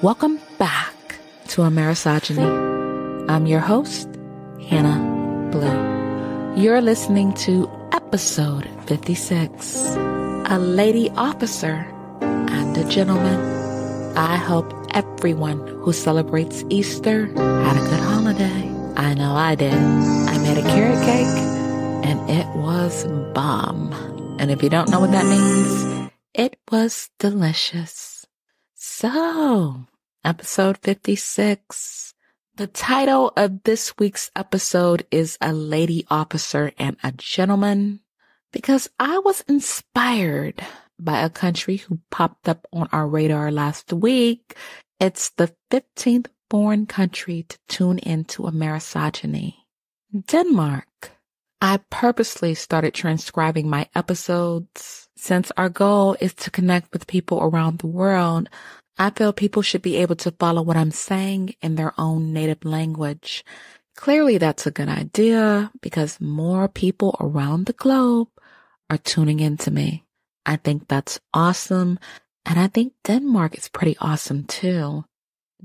Welcome back to Amerisogyny. I'm your host, Hannah Blue. You're listening to episode 56, A Lady Officer and a Gentleman. I hope everyone who celebrates Easter had a good holiday. I know I did. I made a carrot cake and it was bomb. And if you don't know what that means, it was delicious. So, episode 56. The title of this week's episode is A Lady Officer and a Gentleman because I was inspired by a country who popped up on our radar last week. It's the 15th foreign country to tune into Amerisogyny, Denmark. I purposely started transcribing my episodes. Since our goal is to connect with people around the world, I feel people should be able to follow what I'm saying in their own native language. Clearly, that's a good idea because more people around the globe are tuning into me. I think that's awesome, and I think Denmark is pretty awesome too.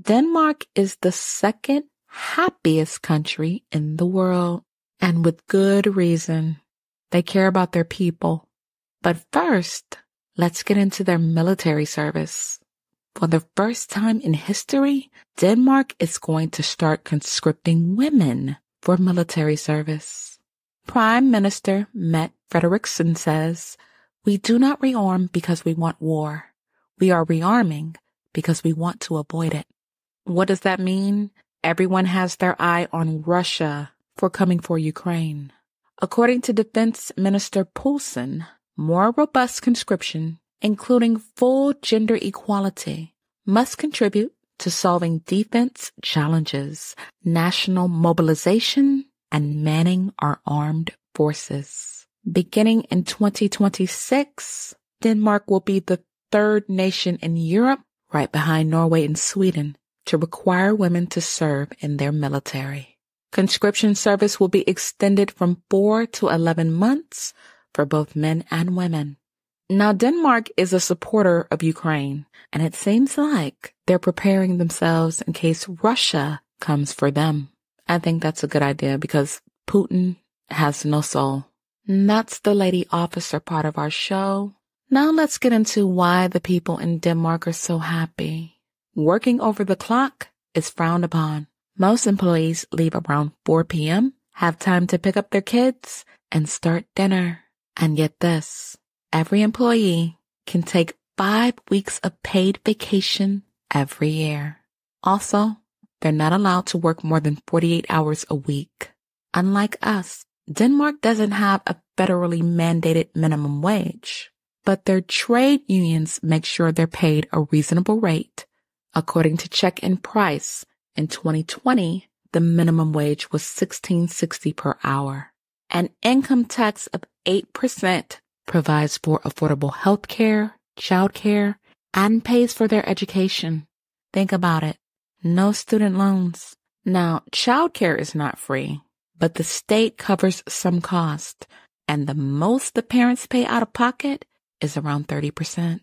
Denmark is the second happiest country in the world, and with good reason. They care about their people. But first, let's get into their military service. For the first time in history, Denmark is going to start conscripting women for military service. Prime Minister Mette Frederiksen says, "We do not rearm because we want war. We are rearming because we want to avoid it." What does that mean? Everyone has their eye on Russia for coming for Ukraine. According to Defense Minister Poulsen, more robust conscription, including full gender equality, must contribute to solving defense challenges, national mobilization, and manning our armed forces. Beginning in 2026, Denmark will be the third nation in Europe, right behind Norway and Sweden, to require women to serve in their military. Conscription service will be extended from 4 to 11 months for both men and women. Now, Denmark is a supporter of Ukraine, and it seems like they're preparing themselves in case Russia comes for them. I think that's a good idea because Putin has no soul. And that's the lady officer part of our show. Now let's get into why the people in Denmark are so happy. Working over the clock is frowned upon. Most employees leave around 4 p.m., have time to pick up their kids, and start dinner. And get this, every employee can take 5 weeks of paid vacation every year. Also, they're not allowed to work more than 48 hours a week. Unlike us, Denmark doesn't have a federally mandated minimum wage, but their trade unions make sure they're paid a reasonable rate. According to Check and Price, in 2020, the minimum wage was $16.60 per hour. An income tax of 8% provides for affordable health care, child care, and pays for their education. Think about it. No student loans. Now, child care is not free, but the state covers some cost, and the most the parents pay out of pocket is around 30%.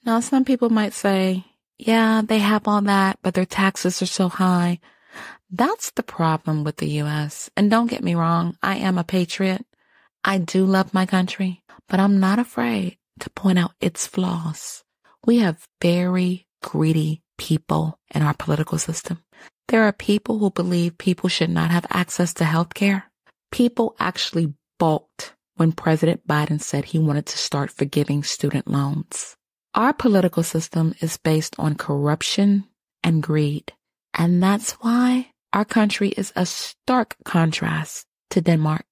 Now, some people might say, yeah, they have all that, but their taxes are so high. That's the problem with the U.S. And don't get me wrong, I am a patriot. I do love my country, but I'm not afraid to point out its flaws. We have very greedy people in our political system. There are people who believe people should not have access to health care. People actually balked when President Biden said he wanted to start forgiving student loans. Our political system is based on corruption and greed, and that's why our country is a stark contrast to Denmark.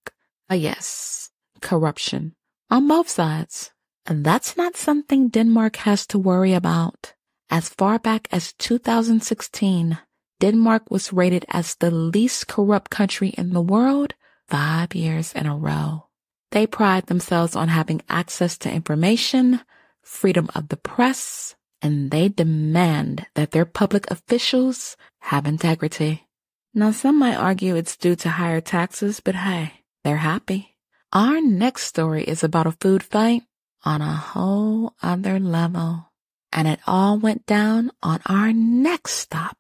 Yes, corruption on both sides. And that's not something Denmark has to worry about. As far back as 2016, Denmark was rated as the least corrupt country in the world 5 years in a row. They pride themselves on having access to information, freedom of the press, and they demand that their public officials have integrity. Now, some might argue it's due to higher taxes, but hey, they're happy. Our next story is about a food fight on a whole other level. And it all went down on our next stop,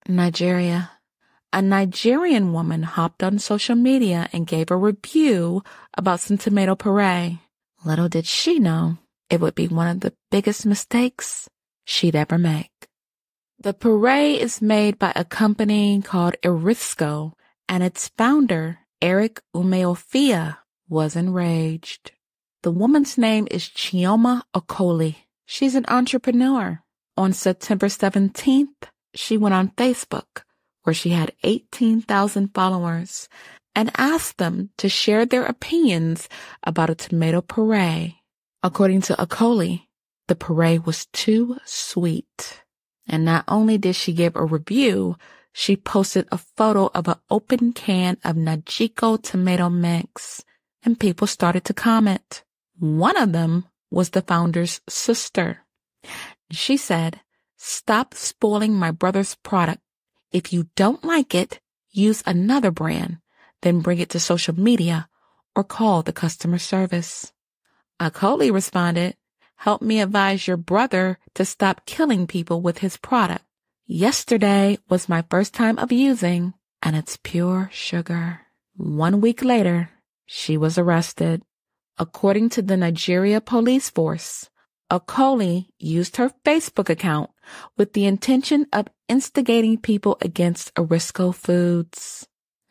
Nigeria. A Nigerian woman hopped on social media and gave a review about some tomato puree. Little did she know it would be one of the biggest mistakes she'd ever make. The puree is made by a company called Erisco, and its founder, Eric Umeofia, was enraged. The woman's name is Chioma Okoli. She's an entrepreneur. On September 17th, she went on Facebook, where she had 18,000 followers, and asked them to share their opinions about a tomato puree. According to Okoli, the puree was too sweet. And not only did she give a review, she posted a photo of an open can of Najiko tomato mix, and people started to comment. One of them was the founder's sister. She said, "Stop spoiling my brother's product. If you don't like it, use another brand, then bring it to social media or call the customer service." Okoli responded, "Help me advise your brother to stop killing people with his product. Yesterday was my first time of using, and it's pure sugar." 1 week later, she was arrested. According to the Nigeria police force, Okoli used her Facebook account with the intention of instigating people against Erisco Foods.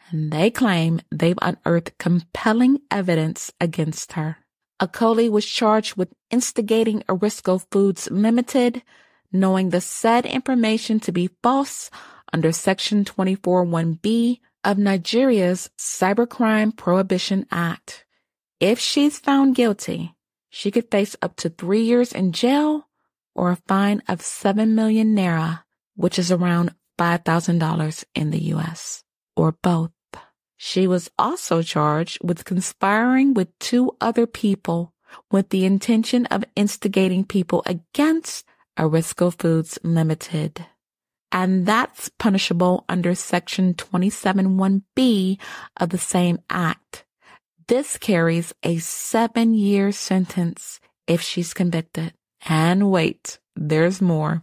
And they claim they've unearthed compelling evidence against her. Okoli was charged with instigating Erisco Foods Limited, knowing the said information to be false under Section 24(1)(b) of Nigeria's Cybercrime Prohibition Act. If she's found guilty, she could face up to 3 years in jail or a fine of 7 million naira, which is around $5,000 in the U.S., or both. She was also charged with conspiring with 2 other people with the intention of instigating people against Erisco Foods Limited. And that's punishable under Section 27(1)(b) of the same act. This carries a 7-year sentence if she's convicted. And wait, there's more.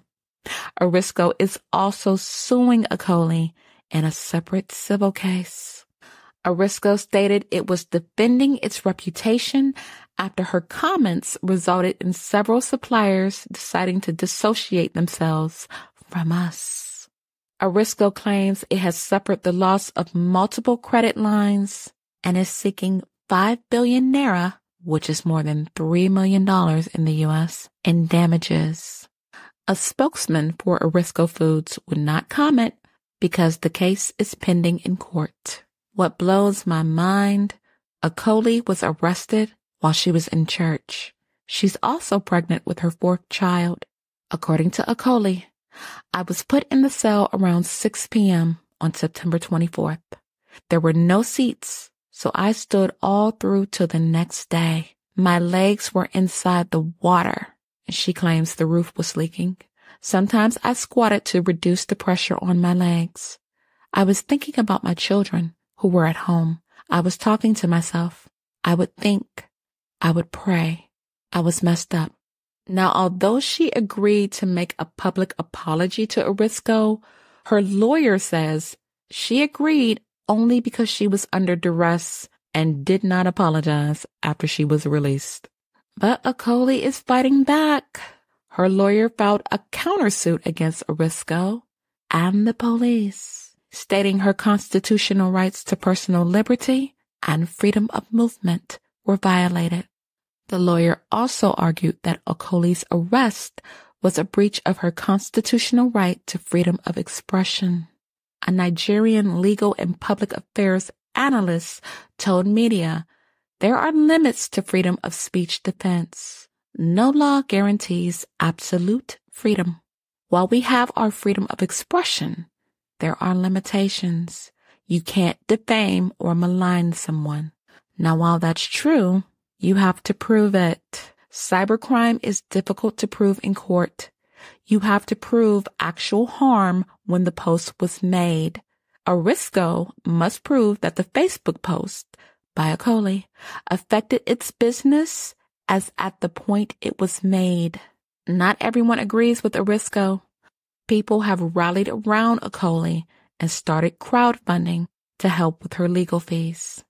Erisco is also suing Okoli in a separate civil case. Erisco stated it was defending its reputation after her comments resulted in several suppliers deciding to dissociate themselves from us. Erisco claims it has suffered the loss of multiple credit lines and is seeking 5 billion naira, which is more than $3 million in the U.S., in damages. A spokesman for Erisco Foods would not comment because the case is pending in court. What blows my mind, Okoli was arrested while she was in church. She's also pregnant with her 4th child. According to Okoli, "I was put in the cell around 6 p.m. on September 24th. There were no seats, so I stood all through till the next day. My legs were inside the water." She claims the roof was leaking. "Sometimes I squatted to reduce the pressure on my legs. I was thinking about my children who were at home. I was talking to myself. I would think. I would pray. I was messed up." Now, although she agreed to make a public apology to Erisco, her lawyer says she agreed only because she was under duress and did not apologize after she was released. But Okoli is fighting back. Her lawyer filed a countersuit against Erisco and the police, stating her constitutional rights to personal liberty and freedom of movement were violated. The lawyer also argued that Okoli's arrest was a breach of her constitutional right to freedom of expression. A Nigerian legal and public affairs analyst told media there are limits to freedom of speech defense. No law guarantees absolute freedom. While we have our freedom of expression, there are limitations. You can't defame or malign someone. Now, while that's true, you have to prove it. Cybercrime is difficult to prove in court. You have to prove actual harm when the post was made. Erisco must prove that the Facebook post by Okoli affected its business as at the point it was made. Not everyone agrees with Arisco. People have rallied around Okoli and started crowdfunding to help with her legal fees.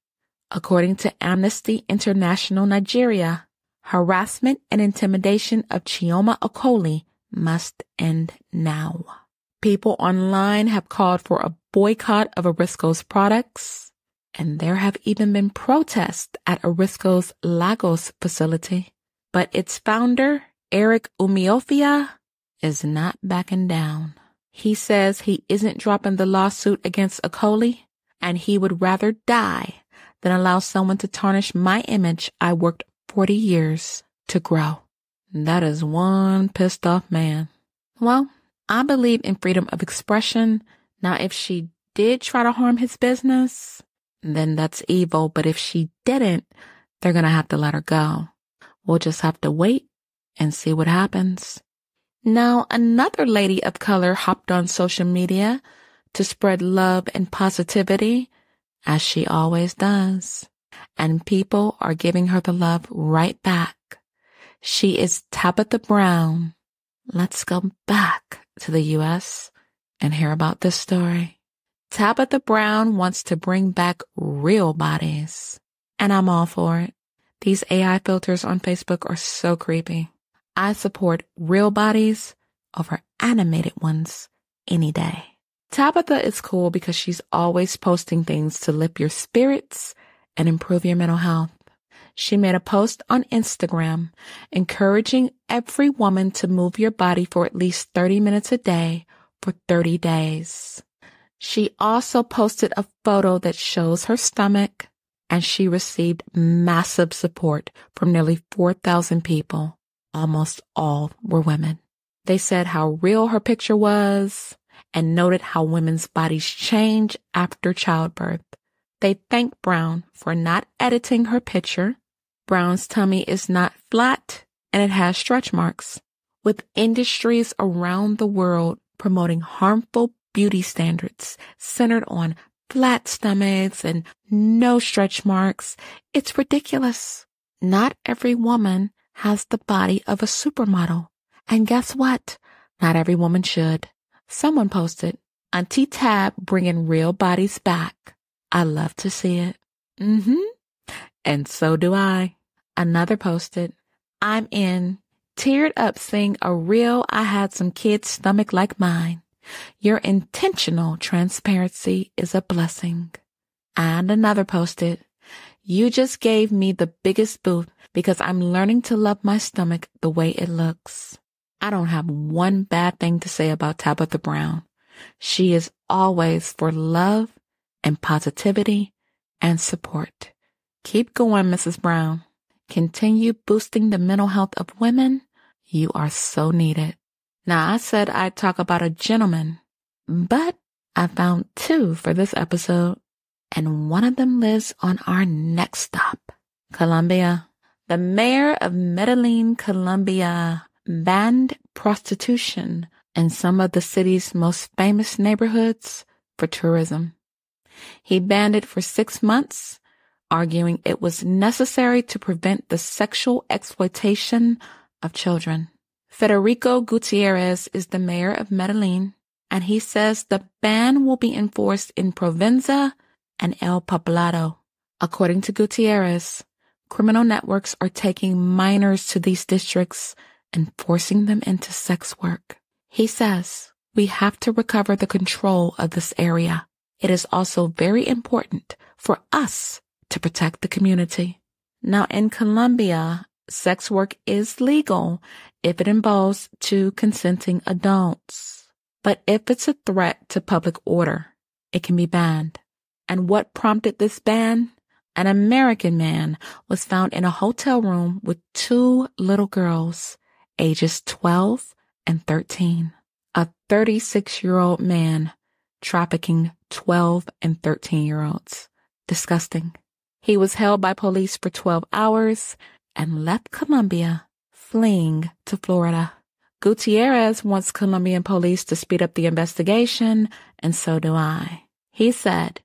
According to Amnesty International Nigeria, harassment and intimidation of Chioma Okoli must end now. People online have called for a boycott of Arisco's products, and there have even been protests at Arisco's Lagos facility. But its founder, Eric Umiofia, is not backing down. He says he isn't dropping the lawsuit against Okoli, and he would rather die than allow someone to tarnish my image I worked 40 years to grow. That is one pissed off man. Well, I believe in freedom of expression. Now, if she did try to harm his business, then that's evil. But if she didn't, they're going to have to let her go. We'll just have to wait and see what happens. Now, another lady of color hopped on social media to spread love and positivity, as she always does. And people are giving her the love right back. She is Tabitha Brown. Let's go back to the U.S. and hear about this story. Tabitha Brown wants to bring back real bodies, and I'm all for it. These AI filters on Facebook are so creepy. I support real bodies over animated ones any day. Tabitha is cool because she's always posting things to lift your spirits and improve your mental health. She made a post on Instagram encouraging every woman to move your body for at least 30 minutes a day for 30 days. She also posted a photo that shows her stomach, and she received massive support from nearly 4,000 people. Almost all were women. They said how real her picture was and noted how women's bodies change after childbirth. They thanked Brown for not editing her picture. Brown's tummy is not flat and it has stretch marks. With industries around the world promoting harmful beauty standards centered on flat stomachs and no stretch marks, it's ridiculous. Not every woman has the body of a supermodel. And guess what? Not every woman should. Someone posted, Auntie Tab bringing real bodies back. I love to see it. And so do I. Another posted, I'm in. Teared up seeing a real I had some kid's stomach like mine. Your intentional transparency is a blessing. And another posted, you just gave me the biggest boost because I'm learning to love my stomach the way it looks. I don't have one bad thing to say about Tabitha Brown. She is always for love and positivity and support. Keep going, Mrs. Brown. Continue boosting the mental health of women. You are so needed. Now, I said I'd talk about a gentleman, but I found two for this episode, and one of them lives on our next stop, Colombia. The mayor of Medellín, Colombia, banned prostitution in some of the city's most famous neighborhoods for tourism. He banned it for 6 months, arguing it was necessary to prevent the sexual exploitation of children. Federico Gutierrez is the mayor of Medellín, and he says the ban will be enforced in Provenza and El Poblado. According to Gutierrez, criminal networks are taking minors to these districts and forcing them into sex work. He says, we have to recover the control of this area. It is also very important for us to protect the community. Now, in Colombia, sex work is legal if it involves two consenting adults. But if it's a threat to public order, it can be banned. And what prompted this ban? An American man was found in a hotel room with 2 little girls, ages 12 and 13. A 36-year-old man trafficking 12 and 13-year-olds. Disgusting. He was held by police for 12 hours and left Colombia, fleeing to Florida. Gutierrez wants Colombian police to speed up the investigation, and so do I. He said,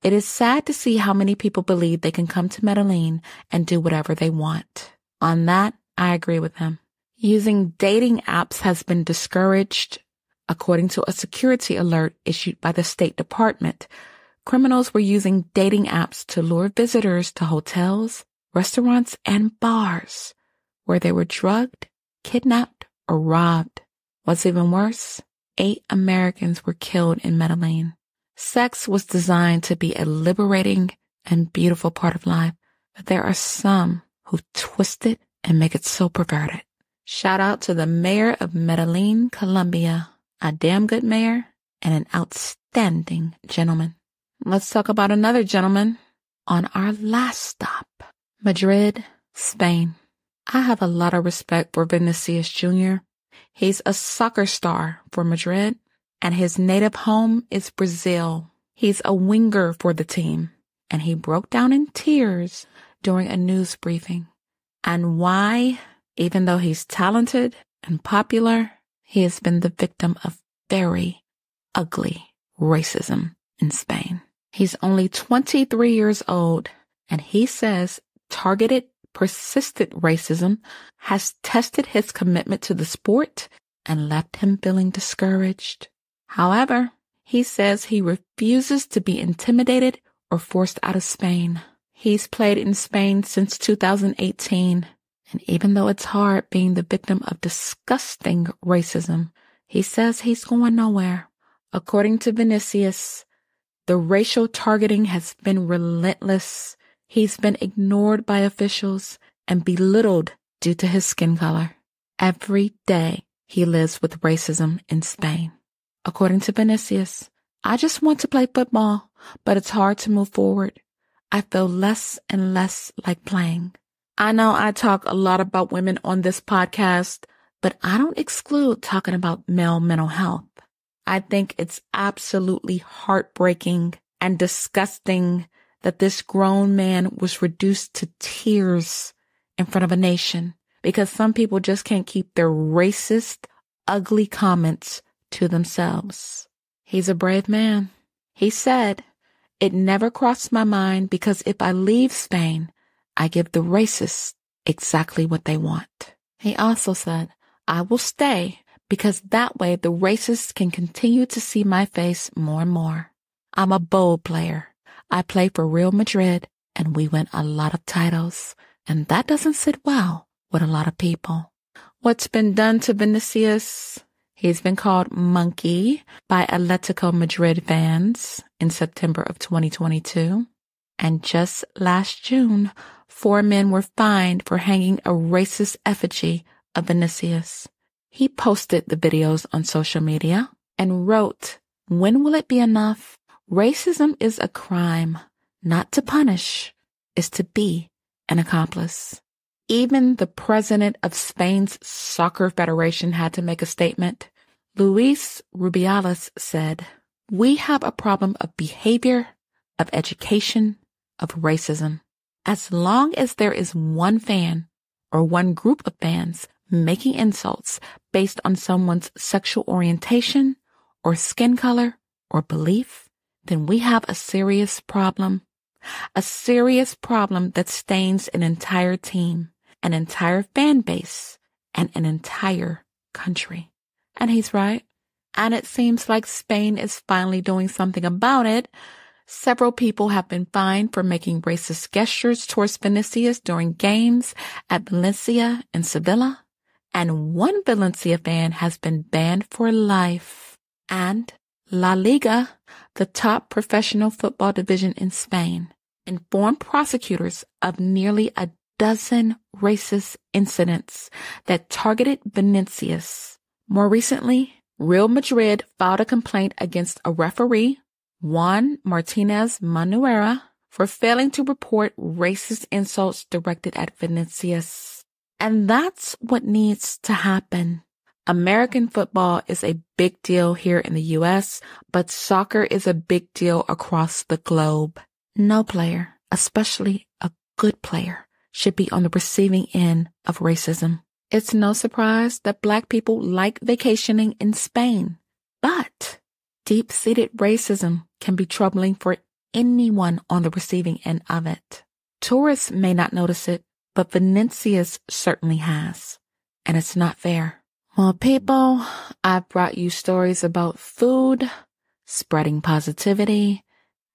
it is sad to see how many people believe they can come to Medellín and do whatever they want. On that, I agree with him. Using dating apps has been discouraged. According to a security alert issued by the State Department, criminals were using dating apps to lure visitors to hotels, restaurants, and bars where they were drugged, kidnapped, or robbed. What's even worse, 8 Americans were killed in Medellín. Sex was designed to be a liberating and beautiful part of life, but there are some who twist it and make it so perverted. Shout out to the mayor of Medellín, Colombia, a damn good mayor and an outstanding gentleman. Let's talk about another gentleman on our last stop, Madrid, Spain. I have a lot of respect for Vinicius Junior. He's a soccer star for Madrid, and his native home is Brazil. He's a winger for the team, and he broke down in tears during a news briefing. And why? Even though he's talented and popular, he has been the victim of very ugly racism in Spain. He's only 23 years old, and he says targeted, persistent racism has tested his commitment to the sport and left him feeling discouraged. However, he says he refuses to be intimidated or forced out of Spain. He's played in Spain since 2018, and even though it's hard being the victim of disgusting racism, he says he's going nowhere. According to Vinicius, the racial targeting has been relentless. He's been ignored by officials and belittled due to his skin color. Every day he lives with racism in Spain. According to Vinicius, I just want to play football, but it's hard to move forward. I feel less and less like playing. I know I talk a lot about women on this podcast, but I don't exclude talking about male mental health. I think it's absolutely heartbreaking and disgusting that this grown man was reduced to tears in front of a nation because some people just can't keep their racist, ugly comments to themselves. He's a brave man. He said, "It never crossed my mind because if I leave Spain, I give the racists exactly what they want." He also said, "I will stay because that way the racists can continue to see my face more and more. I'm a bold player. I play for Real Madrid and we win a lot of titles, and that doesn't sit well with a lot of people." What's been done to Vinicius? He's been called monkey by Atletico Madrid fans in September of 2022. And just last June, 4 men were fined for hanging a racist effigy of Vinicius. He posted the videos on social media and wrote, "When will it be enough? Racism is a crime, not to punish, is to be an accomplice." Even the president of Spain's soccer federation had to make a statement. Luis Rubiales said, "We have a problem of behavior, of education, of racism. As long as there is one fan or one group of fans making insults based on someone's sexual orientation or skin color or belief, then we have a serious problem that stains an entire team, an entire fan base, and an entire country." And he's right. And it seems like Spain is finally doing something about it. Several people have been fined for making racist gestures towards Vinicius during games at Valencia and Sevilla. And one Valencia fan has been banned for life. And La Liga, the top professional football division in Spain, informed prosecutors of nearly a dozen racist incidents that targeted Vinicius. More recently, Real Madrid filed a complaint against a referee, Juan Martinez Manuera, for failing to report racist insults directed at Vinicius. And that's what needs to happen. American football is a big deal here in the U.S., but soccer is a big deal across the globe. No player, especially a good player, should be on the receiving end of racism. It's no surprise that Black people like vacationing in Spain, but deep-seated racism can be troubling for anyone on the receiving end of it. Tourists may not notice it, but Vinicius certainly has. and it's not fair. Well, people, I've brought you stories about food, spreading positivity,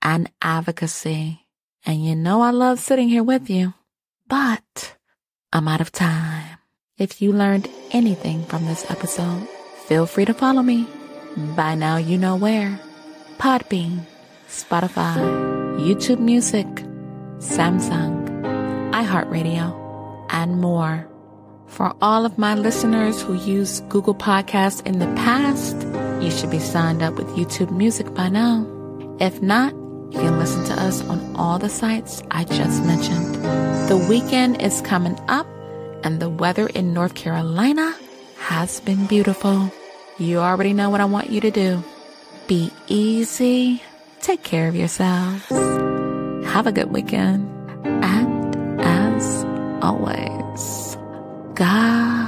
and advocacy. And you know I love sitting here with you, but I'm out of time. If you learned anything from this episode, feel free to follow me. By now you know where. Podbean, Spotify, YouTube Music, Samsung, iHeartRadio, and more. For all of my listeners who used Google Podcasts in the past, you should be signed up with YouTube Music by now. If not, you can listen to us on all the sites I just mentioned. The weekend is coming up, and the weather in North Carolina has been beautiful. You already know what I want you to do. Be easy. Take care of yourselves. Have a good weekend. And as always, God